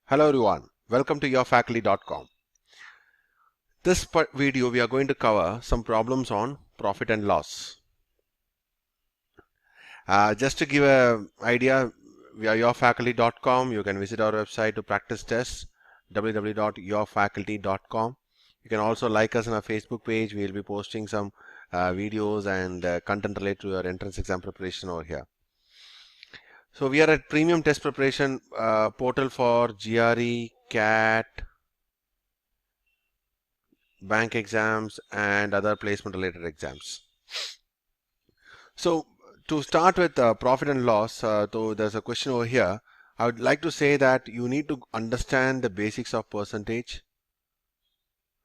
Hello everyone, welcome to yourfaculty.com. This video we are going to cover some problems on profit and loss. Just to give an idea, we are yourfaculty.com. You can visit our website to practice tests, www.yourfaculty.com. You can also like us on our Facebook page. We will be posting some videos and content related to your entrance exam preparation over here. So we are at premium test preparation portal for GRE, CAT, bank exams and other placement related exams. So to start with profit and loss, so there's a question over here. I would like to say that you need to understand the basics of percentage.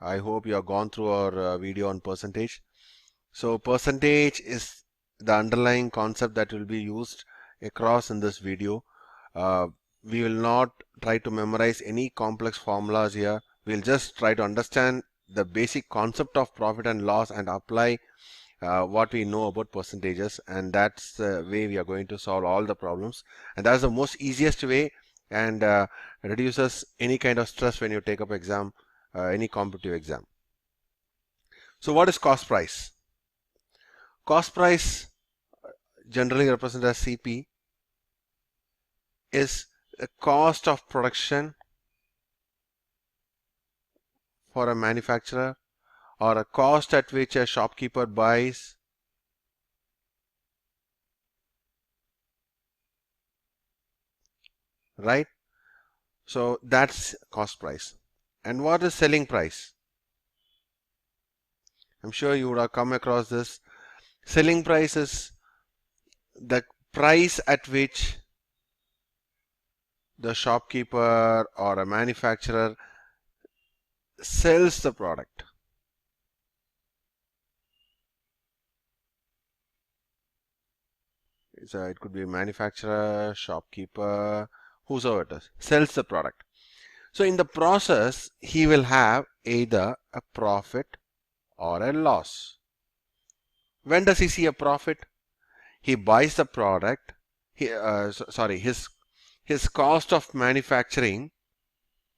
I hope you have gone through our video on percentage. So percentage is the underlying concept that will be used across in this video. We will not try to memorize any complex formulas here. We'll just try to understand the basic concept of profit and loss and apply what we know about percentages, and that's the way we are going to solve all the problems, and that's the most easiest way and reduces any kind of stress when you take up exam, any competitive exam. So what is cost price? Cost price, generally represented as CP, is the cost of production for a manufacturer or a cost at which a shopkeeper buys right? So that's cost price. And what is selling price? I'm sure you would have come across this. Selling price is the price at which the shopkeeper or a manufacturer sells the product. So it could be a manufacturer, shopkeeper, whosoever it is, sells the product. So in the process, he will have either a profit or a loss. When does he see a profit? He buys the product. His cost of manufacturing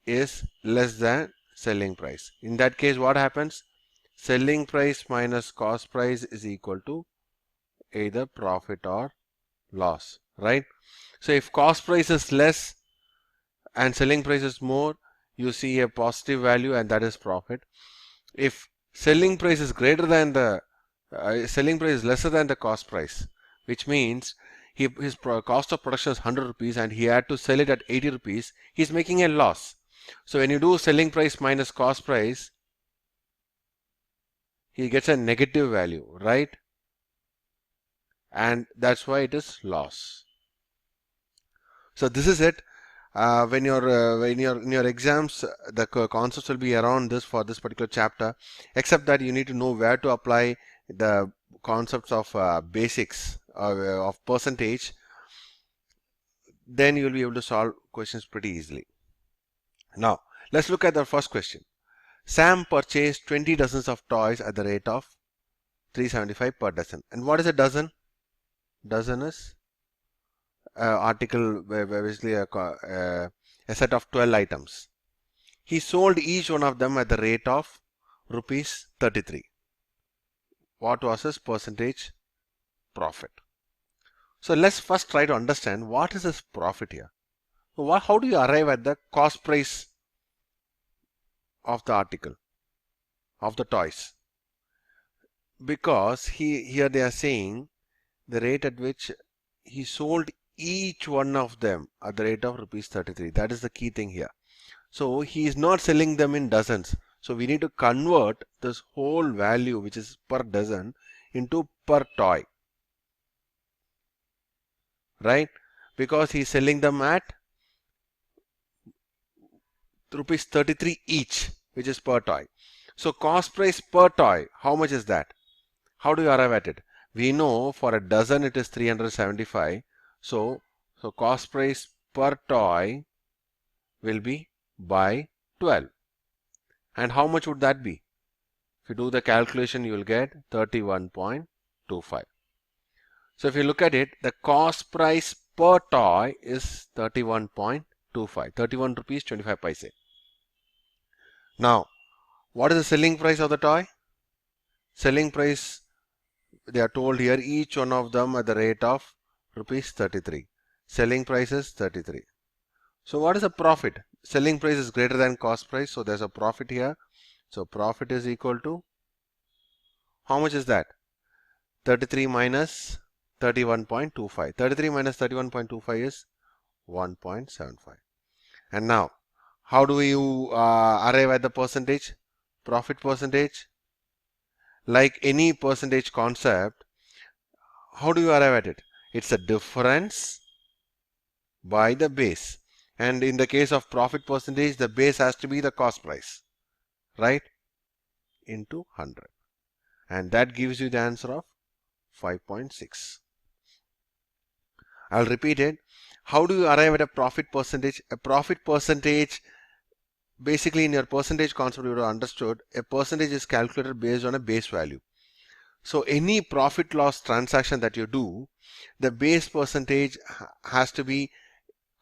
is less than selling price. In that case, what happens? Selling price minus cost price is equal to either profit or loss, right? So if cost price is less and selling price is more, you see a positive value, and that is profit. If selling price is greater than the selling price is lesser than the cost price, which means his cost of production is 100 rupees and he had to sell it at 80 rupees, he's making a loss. So when you do selling price minus cost price, he gets a negative value, right? And that's why it is loss. So this is it. When you're in your exams, the concepts will be around this for this particular chapter, except that you need to know where to apply the concepts of basics of percentage. Then you'll be able to solve questions pretty easily. Now let's look at the first question. Sam purchased 20 dozens of toys at the rate of 375 per dozen. And what is a dozen? Dozen is article, basically a set of 12 items. He sold each one of them at the rate of rupees 33. What was his percentage profit? So let's first try to understand what is his profit here. So how do you arrive at the cost price of the article, of the toys? Because here they are saying the rate at which he sold each one of them at the rate of rupees 33. That is the key thing here. So he is not selling them in dozens. So we need to convert this whole value, which is per dozen, into per toy, right? Because he is selling them at rupees 33 each, which is per toy. So cost price per toy, how much is that? How do you arrive at it? We know for a dozen it is 375. So cost price per toy will be by 12. And how much would that be? If you do the calculation, you will get 31.25. So if you look at it, the cost price per toy is 31.25. 31.25, 31 rupees 25 paise. Now, what is the selling price of the toy? Selling price, they are told here, each one of them at the rate of rupees 33. Selling price is 33. So what is the profit? Selling price is greater than cost price, so there's a profit here. So profit is equal to, how much is that? 33 minus 31.25. 33 minus 31.25 is 1.75. And now, how do you arrive at the percentage? Profit percentage? Like any percentage concept, how do you arrive at it? It's a difference by the base. And in the case of profit percentage, the base has to be the cost price, right? Into 100. And that gives you the answer of 5.6. I'll repeat it. How do you arrive at a profit percentage? A profit percentage, basically in your percentage concept, you would have understood, a percentage is calculated based on a base value. So any profit loss transaction that you do, the base percentage has to be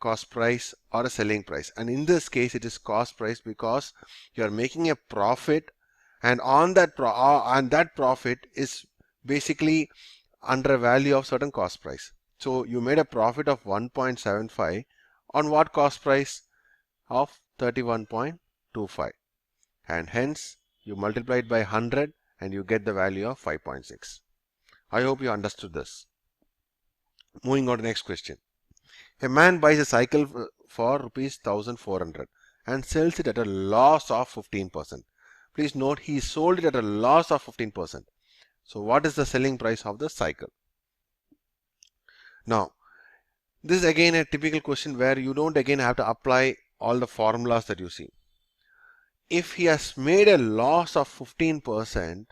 cost price or a selling price. And in this case, it is cost price because you are making a profit, and on that profit is basically under a value of certain cost price. So you made a profit of 1.75 on what cost price? Of 31.25, and hence you multiply it by 100 and you get the value of 5.6. I hope you understood this. Moving on to the next question. A man buys a cycle for rupees 1400 and sells it at a loss of 15%. Please note, he sold it at a loss of 15%. So what is the selling price of the cycle? Now, this is again a typical question where you don't again have to apply all the formulas that you see. If he has made a loss of 15%,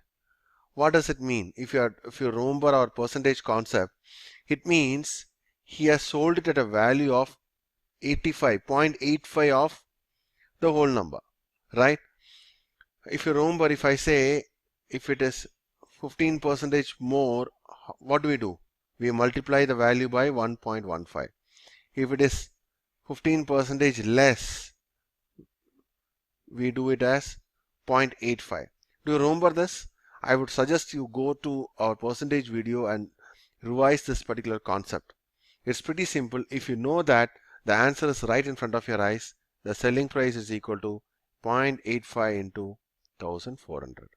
what does it mean? If you remember our percentage concept, it means he has sold it at a value of 0.85 of the whole number, right? If you remember, if I say if it is 15% more, what do? We multiply the value by 1.15. If it is 15% less, we do it as 0.85. Do you remember this? I would suggest you go to our percentage video and revise this particular concept. It's pretty simple. If you know that the answer is right in front of your eyes, the selling price is equal to 0.85 into 1400.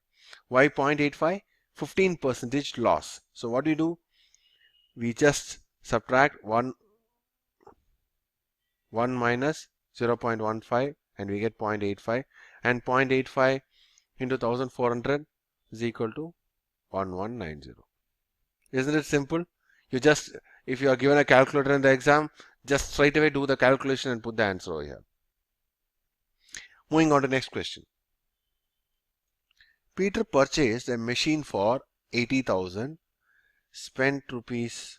Why 0.85? 15% loss. So what do? We just subtract 1 minus 0.15 and we get 0.85, and 0.85 into 1400 is equal to 1190. Isn't it simple? You just, if you are given a calculator in the exam, just straight away do the calculation and put the answer over here. Moving on to the next question. Peter purchased a machine for 80,000, spent rupees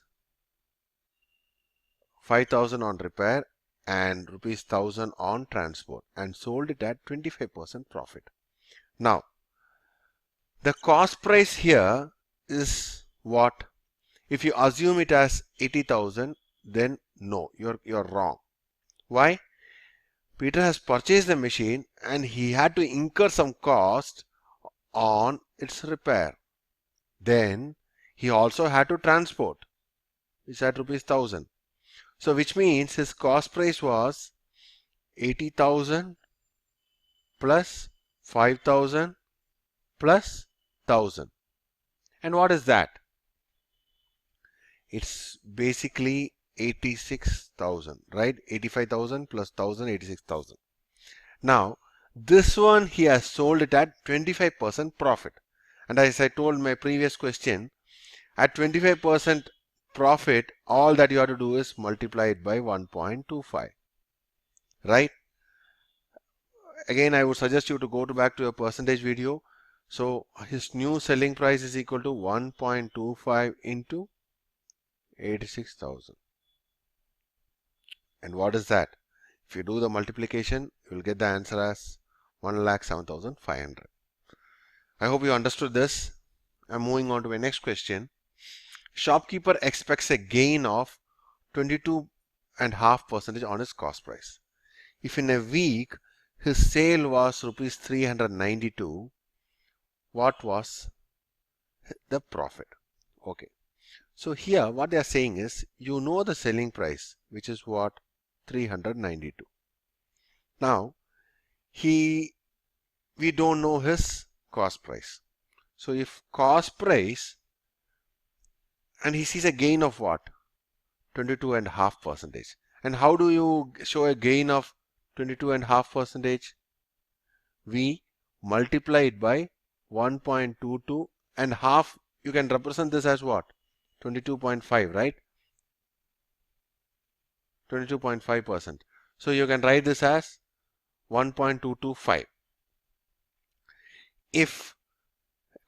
5,000 on repair and rupees 1,000 on transport, and sold it at 25% profit. Now, the cost price here is what? If you assume it as 80,000, then no, you're wrong. Why? Peter has purchased the machine and he had to incur some cost on its repair. Then he also had to transport. It's at rupees 1,000. So which means his cost price was 80,000 plus 5,000 plus 1,000. And what is that? It's basically 86,000, right? 85,000 plus 1,000, 86,000. Now, this one he has sold it at 25% profit. And as I told my previous question, at 25% profit, all that you have to do is multiply it by 1.25, right? Again, I would suggest you to go back to your percentage video. So his new selling price is equal to 1.25 into 86,000. And what is that? If you do the multiplication, you will get the answer as 1,07,500. I hope you understood this. I'm moving on to my next question. Shopkeeper expects a gain of 22.5% on his cost price. if in a week his sale was rupees 392, what was the profit? Okay. So here what they are saying is, you know the selling price, which is what? 392. Now, we don't know his cost price. So if cost price, and he sees a gain of what? 22.5%. And how do you show a gain of 22.5%? We multiply it by 1.22, and half, you can represent this as what? 22.5, right? 22.5%. So you can write this as 1.225. If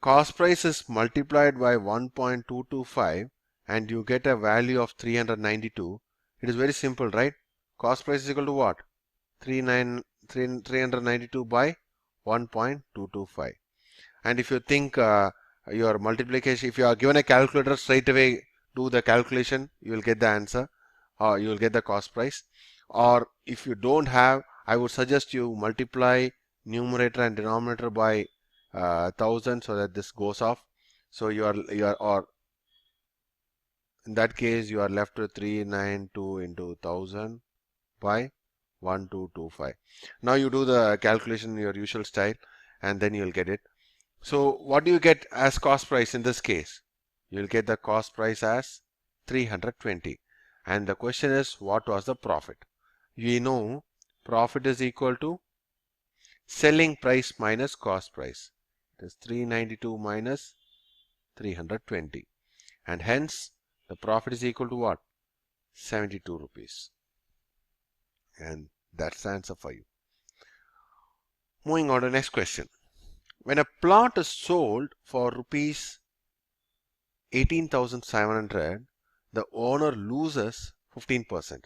cost price is multiplied by 1.225 and you get a value of 392, it is very simple, right? Cost price is equal to what? 392 by 1.225. And if you think your multiplication, if you are given a calculator, straight away do the calculation, you will get the answer, or you will get the cost price. Or if you don't have, I would suggest you multiply numerator and denominator by 1000 so that this goes off. So you are, or in that case you are left with 392 into 1000 by 1225. Now you do the calculation in your usual style and then you will get it. So what do you get as cost price in this case? You will get the cost price as 320. And the question is, what was the profit? We know profit is equal to selling price minus cost price. It is 392 minus 320. And hence the profit is equal to what? 72 rupees. And that's the answer for you. Moving on to the next question. When a plot is sold for rupees 18,700, the owner loses 15%.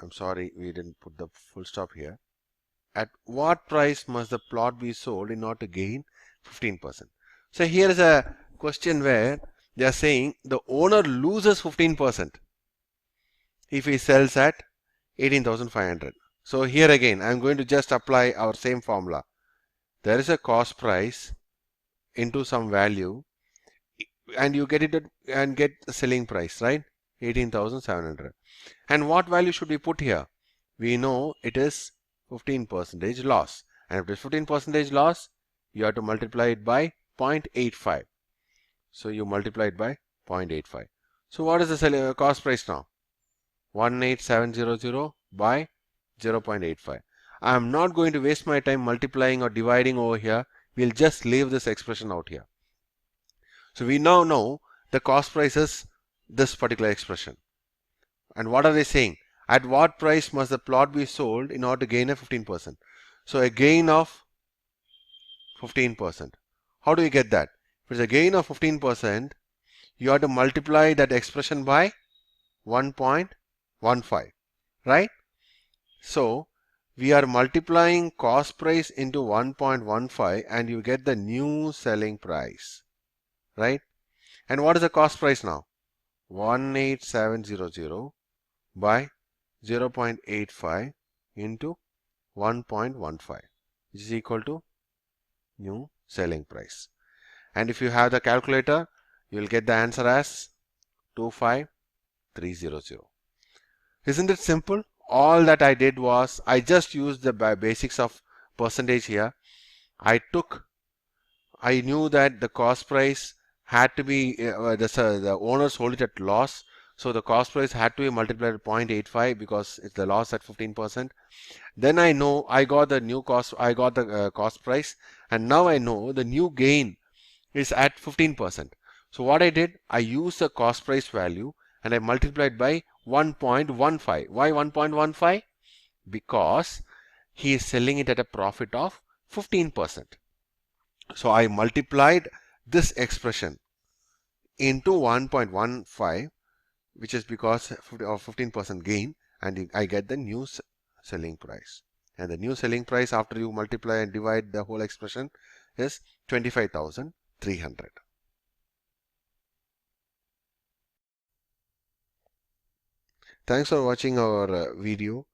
I'm sorry, we didn't put the full stop here. At what price must the plot be sold in order to gain 15%? So here is a question where they are saying the owner loses 15% if he sells at 18,500. So here again, I'm going to just apply our same formula. There is a cost price into some value, and you get it and get the selling price, right? 18,700. And what value should we put here? We know it is 15% loss. And if it is 15% loss, you have to multiply it by 0.85. So you multiply it by 0.85. So what is the cost price now? 18700 by 0.85. I am not going to waste my time multiplying or dividing over here. We'll just leave this expression out here. So we now know the cost price is this particular expression. And what are they saying? At what price must the plot be sold in order to gain a 15%? So a gain of 15%. How do you get that? If it's a gain of 15%, you have to multiply that expression by 1.15, right? So we are multiplying cost price into 1.15 and you get the new selling price, right? And what is the cost price now? 18700 by 0.85 into 1.15, which is equal to new selling price. And if you have the calculator, you will get the answer as 25300. Isn't it simple? All that I did was I just used the basics of percentage here. I knew that the cost price had to be, the owner sold it at loss. So the cost price had to be multiplied by 0.85 because it's the loss at 15%. Then I know I got the new cost, I got the cost price, and now I know the new gain is at 15%. So what I did, I used the cost price value and I multiplied by 1.15. Why 1.15? Because he is selling it at a profit of 15%. So I multiplied this expression into 1.15, which is because of 15% gain, and I get the new selling price. And the new selling price after you multiply and divide the whole expression is 25,300. Thanks for watching our video.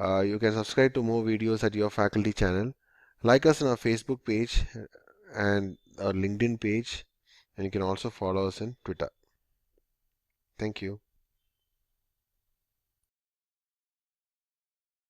You can subscribe to more videos at Your Faculty channel. Like us on our Facebook page and our LinkedIn page, and you can also follow us on Twitter. Thank you.